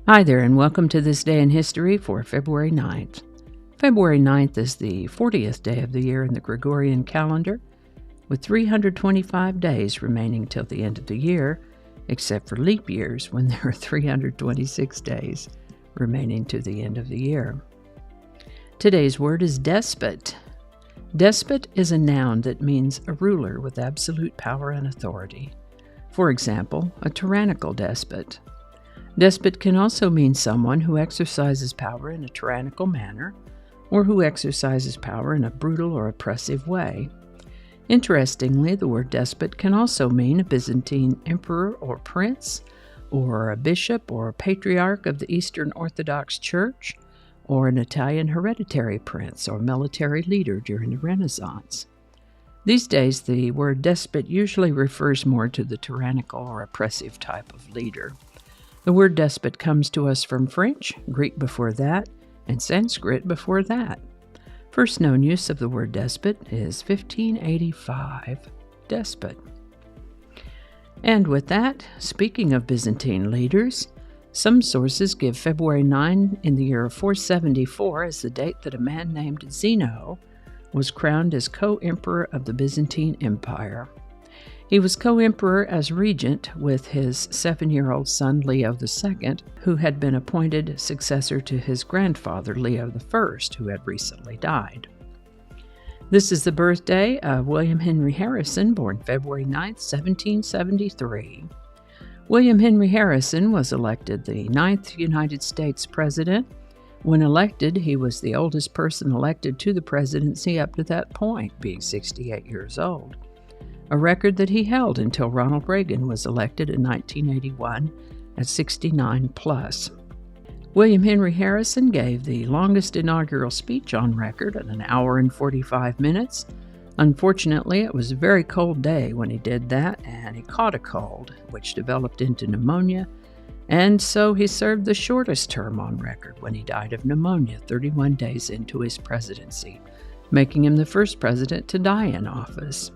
Hi there, and welcome to this day in history for February 9th. February 9th is the 40th day of the year in the Gregorian calendar, with 325 days remaining till the end of the year, except for leap years when there are 326 days remaining to the end of the year. Today's word is despot. Despot is a noun that means a ruler with absolute power and authority. For example, a tyrannical despot. Despot can also mean someone who exercises power in a tyrannical manner, or who exercises power in a brutal or oppressive way. Interestingly, the word despot can also mean a Byzantine emperor or prince, or a bishop or patriarch of the Eastern Orthodox Church, or an Italian hereditary prince or military leader during the Renaissance. These days, the word despot usually refers more to the tyrannical or oppressive type of leader. The word despot comes to us from French, Greek before that, and Sanskrit before that. First known use of the word despot is 1585, despot. And with that, speaking of Byzantine leaders, some sources give February 9 in the year of 474 as the date that a man named Zeno was crowned as co-emperor of the Byzantine Empire. He was co-emperor as regent with his 7-year-old son Leo II, who had been appointed successor to his grandfather Leo I, who had recently died. This is the birthday of William Henry Harrison, born February 9, 1773. William Henry Harrison was elected the 9th United States President. When elected, he was the oldest person elected to the presidency up to that point, being 68 years old. A record that he held until Ronald Reagan was elected in 1981 at 69 plus. William Henry Harrison gave the longest inaugural speech on record at 1 hour and 45 minutes. Unfortunately, it was a very cold day when he did that, and he caught a cold, which developed into pneumonia, and so he served the shortest term on record when he died of pneumonia 31 days into his presidency, making him the first president to die in office.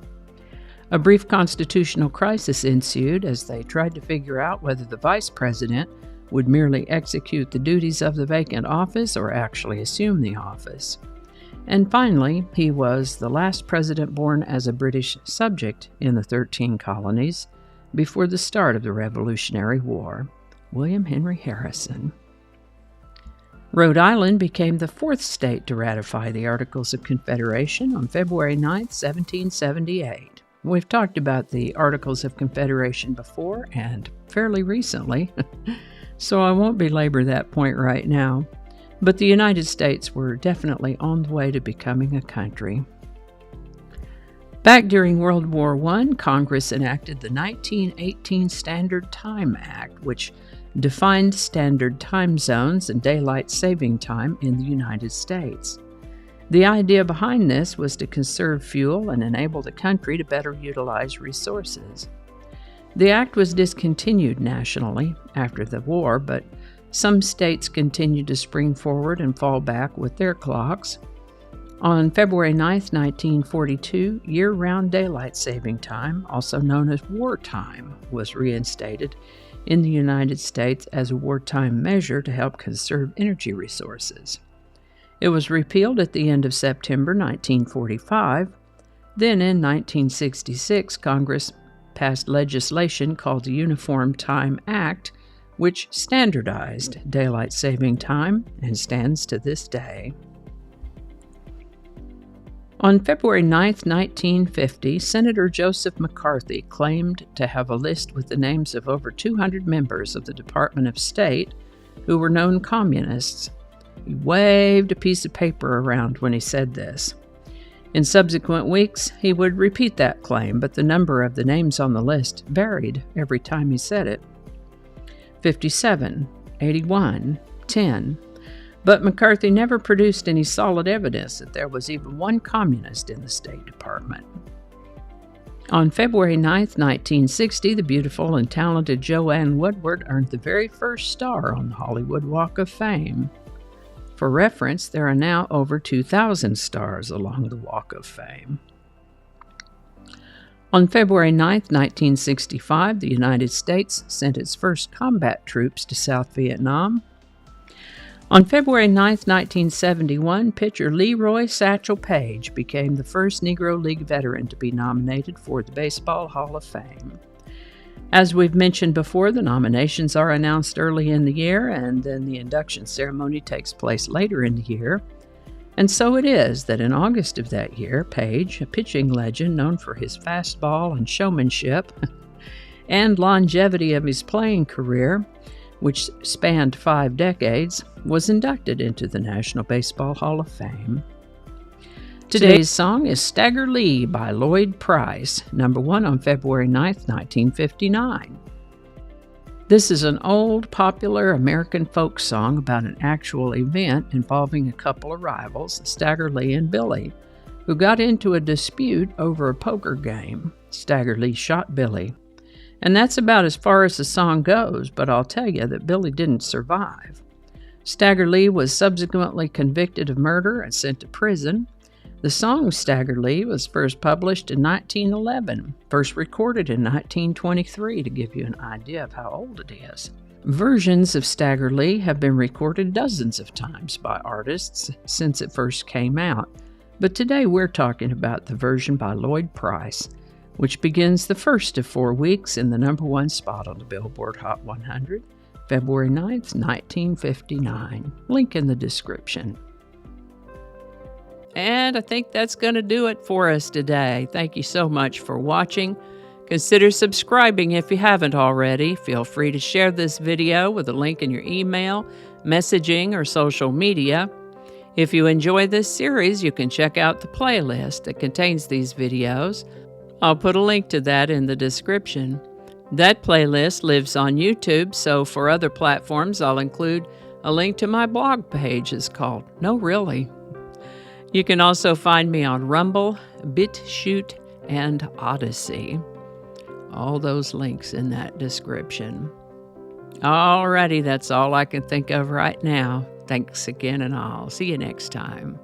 A brief constitutional crisis ensued as they tried to figure out whether the vice president would merely execute the duties of the vacant office or actually assume the office. And finally, he was the last president born as a British subject in the 13 colonies before the start of the Revolutionary War, William Henry Harrison. Rhode Island became the 4th state to ratify the Articles of Confederation on February 9, 1778. We've talked about the Articles of Confederation before and fairly recently, so I won't belabor that point right now. But the United States were definitely on the way to becoming a country. Back during World War I, Congress enacted the 1918 Standard Time Act, which defined standard time zones and daylight saving time in the United States. The idea behind this was to conserve fuel and enable the country to better utilize resources. The act was discontinued nationally after the war, but some states continued to spring forward and fall back with their clocks. On February 9, 1942, year-round daylight saving time, also known as wartime, was reinstated in the United States as a wartime measure to help conserve energy resources. It was repealed at the end of September 1945. Then in 1966, Congress passed legislation called the Uniform Time Act, which standardized daylight saving time and stands to this day. On February 9, 1950, Senator Joseph McCarthy claimed to have a list with the names of over 200 members of the Department of State who were known communists. He waved a piece of paper around when he said this. In subsequent weeks, he would repeat that claim, but the number of the names on the list varied every time he said it. 57, 81, 10. But McCarthy never produced any solid evidence that there was even one communist in the State Department. On February 9, 1960, the beautiful and talented Joanne Woodward earned the very first star on the Hollywood Walk of Fame. For reference, there are now over 2,000 stars along the Walk of Fame. On February 9, 1965, the United States sent its first combat troops to South Vietnam. On February 9, 1971, pitcher Leroy "Satchel" Paige became the first Negro League veteran to be nominated for the Baseball Hall of Fame. As we've mentioned before, the nominations are announced early in the year, and then the induction ceremony takes place later in the year. And so it is that in August of that year, Paige, a pitching legend known for his fastball and showmanship and longevity of his playing career, which spanned 5 decades, was inducted into the National Baseball Hall of Fame. Today's song is "Stagger Lee" by Lloyd Price, number 1 on February 9, 1959. This is an old, popular American folk song about an actual event involving a couple of rivals, Stagger Lee and Billy, who got into a dispute over a poker game. Stagger Lee shot Billy. And that's about as far as the song goes, but I'll tell you that Billy didn't survive. Stagger Lee was subsequently convicted of murder and sent to prison. The song "Stagger Lee" was first published in 1911, first recorded in 1923 to give you an idea of how old it is. Versions of "Stagger Lee" have been recorded dozens of times by artists since it first came out, but today we're talking about the version by Lloyd Price, which begins the first of 4 weeks in the number 1 spot on the Billboard Hot 100, February 9th, 1959. Link in the description. And I think that's going to do it for us today. Thank you so much for watching. Consider subscribing if you haven't already. Feel free to share this video with a link in your email, messaging, or social media. If you enjoy this series, you can check out the playlist that contains these videos. I'll put a link to that in the description. That playlist lives on YouTube, so for other platforms, I'll include a link to my blog page. It's called No Really. You can also find me on Rumble, BitChute, and Odyssey. All those links in that description. Alrighty, that's all I can think of right now. Thanks again, and I'll see you next time.